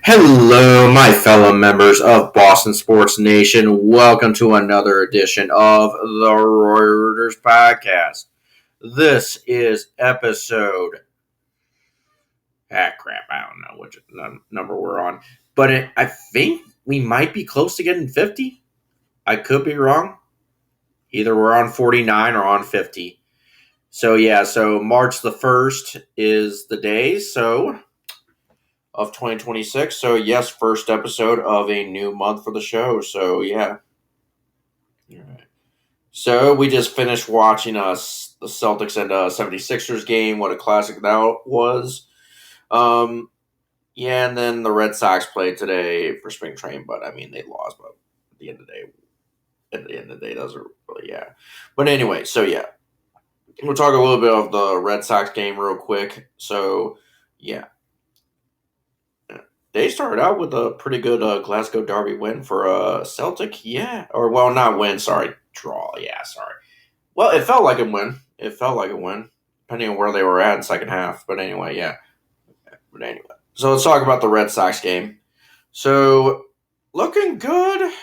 Hello, my fellow members of Boston Sports Nation. Welcome to another edition of the Reuters Podcast. This is episode. Crap, I don't know which number we're on. But I think we might be close to getting 50. I could be wrong. Either we're on 49 or on 50. So March the 1st is the day, of 2026. So, yes, first episode of a new month for the show. So, yeah. All right. So, we just finished watching the Celtics and 76ers game. What a classic that was. Yeah, and then the Red Sox played today for spring training, but I mean, they lost. But at the end of the day, those are really, yeah. But anyway, so yeah. We'll talk a little bit of the Red Sox game real quick. So, yeah. They started out with a pretty good Glasgow Derby win for Celtic, yeah. Or, well, not win, sorry. Draw, yeah, sorry. Well, it felt like a win. Depending on where they were at in second half. But anyway, yeah. So let's talk about the Red Sox game. So, looking good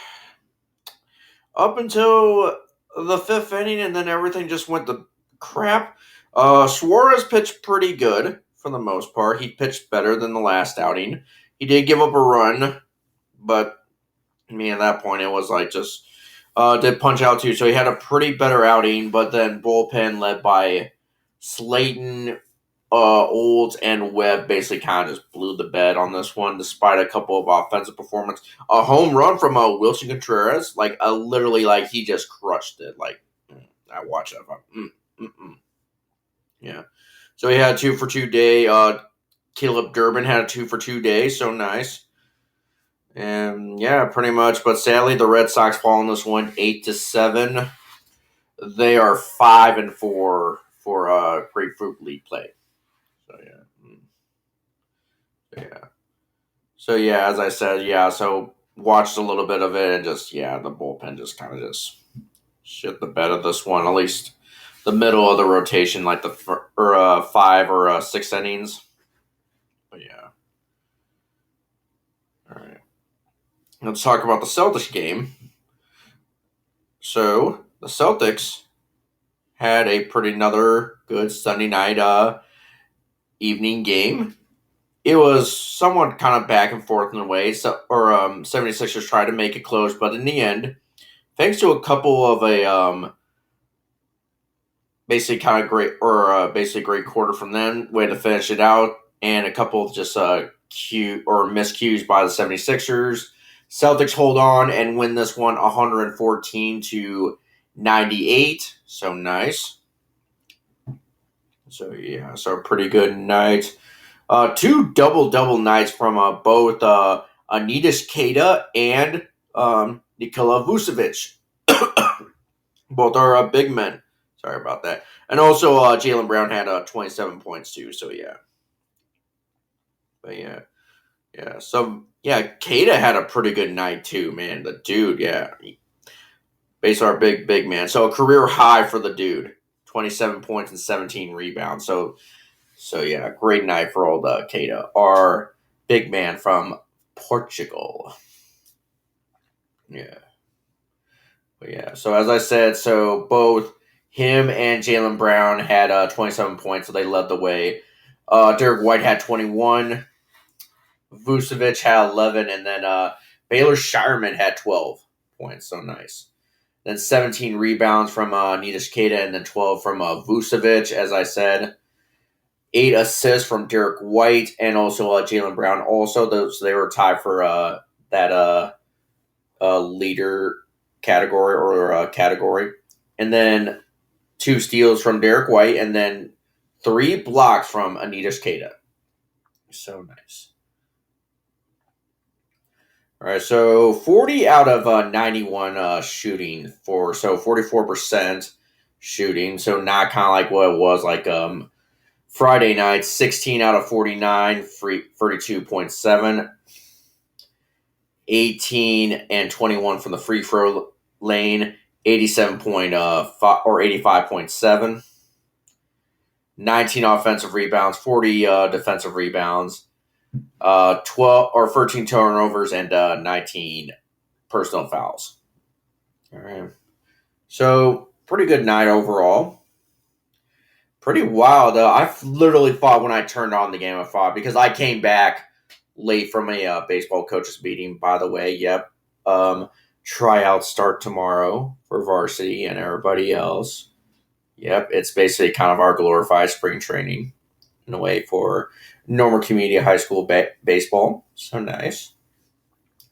up until the fifth inning, and then everything just went to crap. Suarez pitched pretty good for the most part. He pitched better than the last outing. He did give up a run, but I mean, at that point, it was like just did punch out too. So he had a pretty better outing, but then bullpen led by Slayton, Olds, and Webb basically kind of just blew the bed on this one, despite a couple of offensive performance. A home run from Wilson Contreras, literally, he just crushed it. I watched that. Yeah. So he had a 2-for-2 day. Caleb Durbin had a 2-for-2 day, so nice. And yeah, pretty much. But sadly, the Red Sox fall in this one 8-7. They are 5-4 for Grapefruit League play. So yeah, as I said, yeah. So watched a little bit of it, and just the bullpen just kind of just shit the bed of this one. At least the middle of the rotation, like the 5 or 6 innings. But yeah. All right. Let's talk about the Celtics game. So the Celtics had another good Sunday night evening game. It was somewhat kind of back and forth in a way. 76ers tried to make it close, but in the end, thanks to a couple of basically kind of basically great quarter from them, way to finish it out, and a couple of just miscues by the 76ers. Celtics hold on and win this one 114-98. So nice. So yeah, so a pretty good night. 2 double nights from both Anidas Keita and Nikola Vucevic. Both are big men. Sorry about that. And also Jaylen Brown had 27 points too. So yeah. But yeah. Yeah. So yeah, Keita had a pretty good night too, man. The dude, yeah. Based on our big man. So a career high for the dude. 27 points and 17 rebounds. So yeah, great night for old Keita, our big man from Portugal. Yeah. But yeah, so as I said, so both him and Jaylen Brown had 27 points, so they led the way. Derek White had 21. Vucevic had 11, and then Baylor Shireman had 12 points, so nice. Then 17 rebounds from Anidas Keita, and then 12 from Vucevic, as I said. 8 assists from Derek White, and also Jaylen Brown. Also, so they were tied for that leader category or category. And then 2 steals from Derek White, and then 3 blocks from Anidas Keita. So nice. All right, so 40 out of 91 shooting for 44% shooting. So not kind of like what it was like Friday night, 16 out of 49, 32.7. 18 and 21 from the free throw lane, 87.5 or 85.7. 19 offensive rebounds, 40 defensive rebounds. 12 or 13 turnovers and 19 personal fouls. All right. So pretty good night overall. Pretty wild though. I literally thought when I turned on the game, I thought because I came back late from a baseball coaches meeting. By the way, yep. Tryouts start tomorrow for varsity and everybody else. Yep, it's basically kind of our glorified spring training in a way for normal community high school baseball. So nice.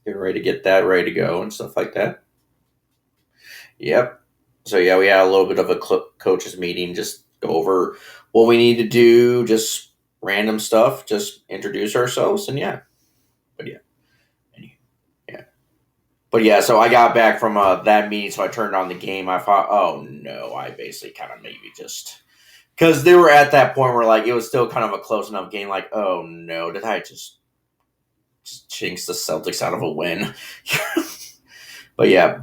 Getting ready to get that ready to go and stuff like that. Yep. So yeah, we had a little bit of a coaches meeting, just go over what we need to do, just random stuff, just introduce ourselves, and yeah. But yeah, yeah. But yeah, so I got back from that meeting, so I turned on the game. I thought, oh no, I basically kind of maybe just because they were at that point where like it was still kind of a close enough game. Like, oh no, did I just jinx the Celtics out of a win? But yeah,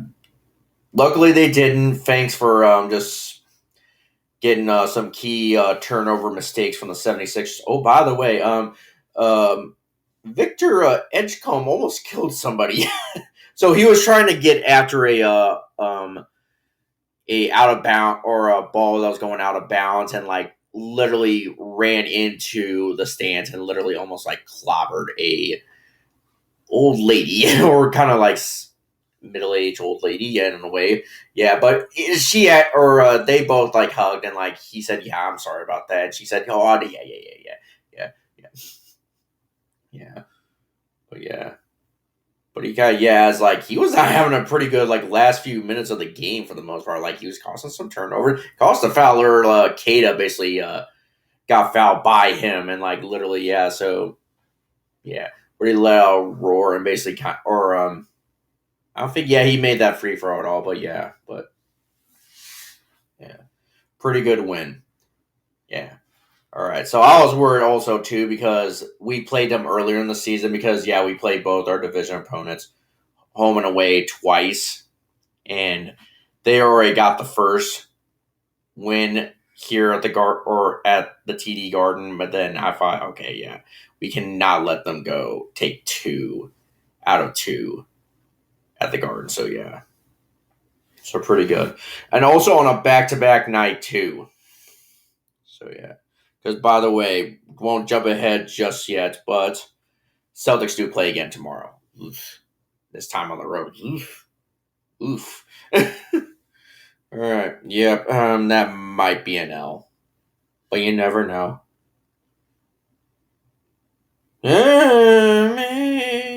luckily they didn't. Thanks for just getting some key turnover mistakes from the 76ers. Oh, by the way, Victor Edgecombe almost killed somebody. So he was trying to get after a out of bound or a ball that was going out of bounds and like literally ran into the stands and literally almost like clobbered a old lady or kind of like middle-aged old lady, yeah, in a way, yeah. But she had, or they both like hugged and like he said, "Yeah, I'm sorry about that." And she said, "Oh, yeah, yeah, yeah." But yeah, but he got it's like he was not having a pretty good like last few minutes of the game for the most part. Like he was causing some turnover. Caused the fouler, Kata basically got fouled by him and like literally, yeah. So yeah, pretty loud roar and basically or I don't think he made that free throw at all, but yeah, but yeah, pretty good win. Yeah. All right. So I was worried also too because we played them earlier in the season because we played both our division opponents home and away twice, and they already got the first win here at the or at the TD Garden. But then I thought, okay, yeah, we cannot let them go take 2 out of 2 at the Garden. So yeah, so pretty good, and also on a back-to-back night too. So yeah, because by the way, won't jump ahead just yet, but Celtics do play again tomorrow. Oof. This time on the road. Oof. Oof. All right. Yep. That might be an L, but you never know.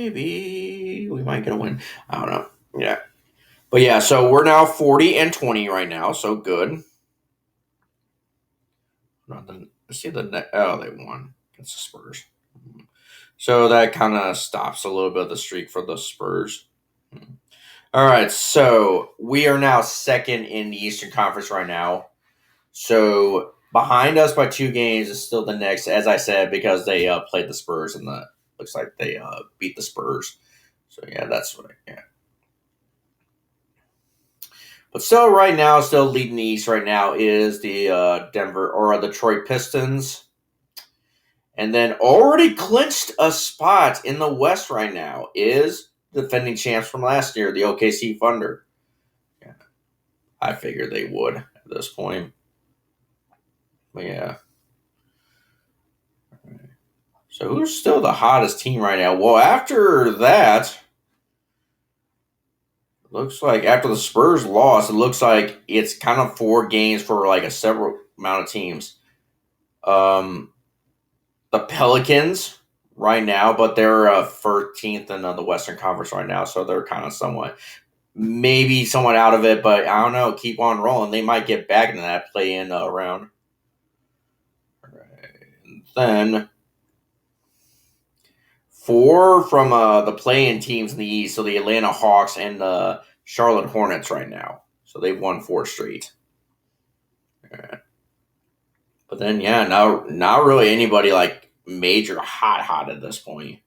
Maybe we might get a win. I don't know. Yeah. But yeah, so we're now 40-20 right now, so good. Let's see the net. Oh, they won against the Spurs. So that kind of stops a little bit of the streak for the Spurs. All right, so we are now second in the Eastern Conference right now. So behind us by 2 games is still the next, as I said, because they played the Spurs and the looks like they beat the Spurs. So yeah, that's what. Yeah, but still, right now, still leading the East right now is the Denver or Detroit Pistons. And then already clinched a spot in the West right now is defending champs from last year, the OKC Thunder. Yeah, I figured they would at this point. But yeah. So who's still the hottest team right now? Well, after that, looks like after the Spurs lost, it looks like it's kind of 4 games for like a several amount of teams. Um, the Pelicans right now, but they're 13th in the Western Conference right now, so they're kind of somewhat out of it, but I don't know. Keep on rolling. They might get back into that play-in round. Right. And then 4 from the play-in teams in the East, so the Atlanta Hawks and the Charlotte Hornets right now. So they've won 4 straight. Right. But then, now not really anybody like major hot at this point.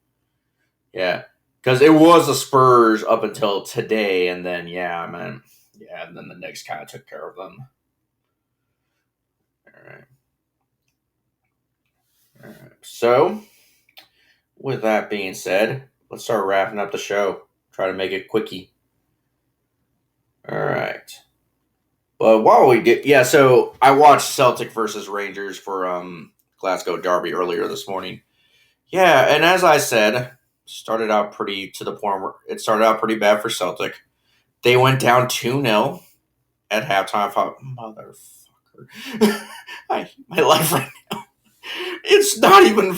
Yeah, because it was the Spurs up until today, and then and then the Knicks kind of took care of them. All right. All right. So with that being said, let's start wrapping up the show. Try to make it quickie. All right. But while we get, yeah, so I watched Celtic versus Rangers for Glasgow Derby earlier this morning. Yeah, and as I said, started out pretty to the point where it started out pretty bad for Celtic. They went down 2-0 at halftime. I thought, motherfucker, I hate my life right now. It's not even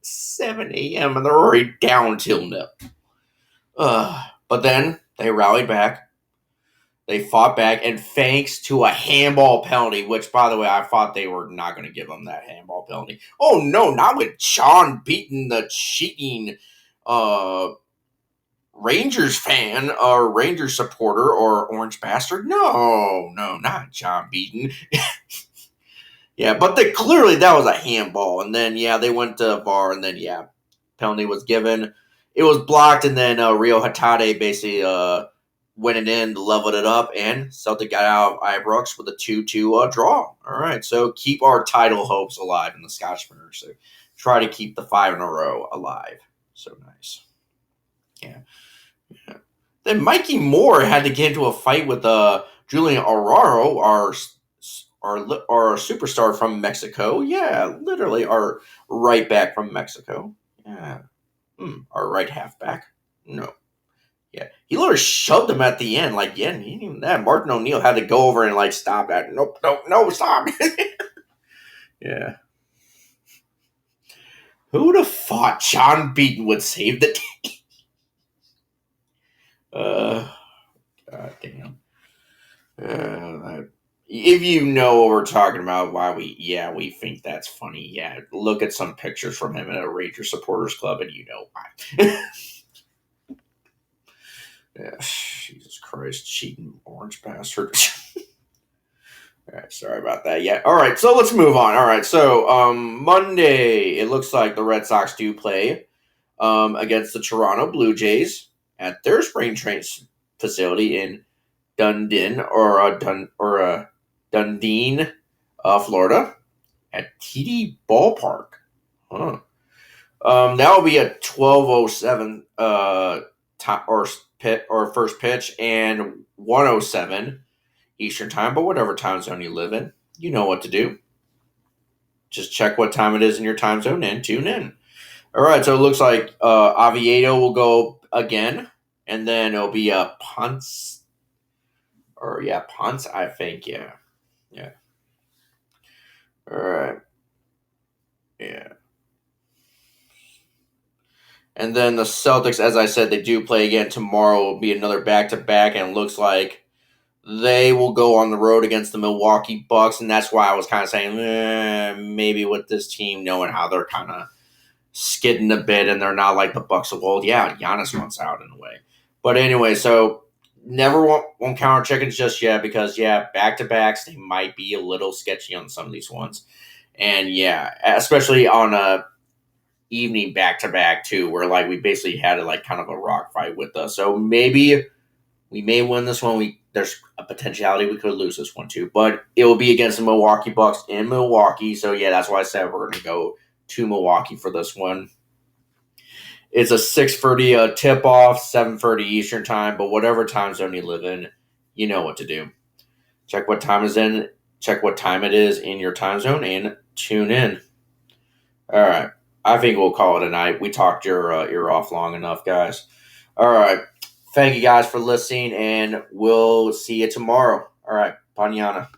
7 a.m. and they're already down 2-0. But then they rallied back. They fought back, and thanks to a handball penalty, which, by the way, I thought they were not going to give them that handball penalty. Oh, no, not with John Beaton, the cheating uh, Rangers fan or Rangers supporter or Orange bastard. No, not John Beaton. Yeah, but clearly that was a handball. And then, yeah, they went to VAR, and then, yeah, penalty was given. It was blocked, and then Rio Hatate basically went it in, leveled it up, and Celtic got out of Ibrox with a 2-2 draw. All right, so keep our title hopes alive in the Scottish Premier. So try to keep the 5 in a row alive. So nice. Yeah. Then Mikey Moore had to get into a fight with Julian Araujo, our superstar from Mexico. Yeah, literally our right back from Mexico. Yeah. Our right halfback. No. Yeah. He literally shoved him at the end. Like, yeah, he didn't even that. Martin O'Neill had to go over and like stop that. Nope, no, stop. Yeah. Who would have thought John Beaton would save the team? God damn. If you know what we're talking about, why we think that's funny. Yeah, look at some pictures from him at a Ranger supporters club, and you know why. Yeah, Jesus Christ, cheating orange bastard. All right, sorry about that. Yeah, all right, so let's move on. All right, so Monday, it looks like the Red Sox do play against the Toronto Blue Jays at their spring training facility in Dundee, Florida, at TD Ballpark. Huh. That will be a 12:07 first pitch and 1:07 Eastern time, but whatever time zone you live in, you know what to do. Just check what time it is in your time zone and tune in. All right, so it looks like Oviedo will go again, and then it'll be a Ponce, Ponce, I think, yeah. All right, yeah. And then the Celtics, as I said, they do play again tomorrow. Will be another back to back, and it looks like they will go on the road against the Milwaukee Bucks, and that's why I was kind of saying maybe with this team knowing how they're kind of skidding a bit, and they're not like the Bucks of old. Yeah, Giannis wants out in a way, but anyway, so never won't count our chickens just yet because back to backs they might be a little sketchy on some of these ones, and yeah, especially on a evening back to back too, where like we basically had like kind of a rock fight with us. So maybe we may win this one. There's a potentiality we could lose this one too, but it will be against the Milwaukee Bucks in Milwaukee. So yeah, that's why I said we're going to go to Milwaukee for this one. It's a 6:30 tip off, 7:30 Eastern time, but whatever time zone you live in, you know what to do. Check what time it is in your time zone, and tune in. All right. I think we'll call it a night. We talked your ear off long enough, guys. All right. Thank you guys for listening, and we'll see you tomorrow. All right. Panyana.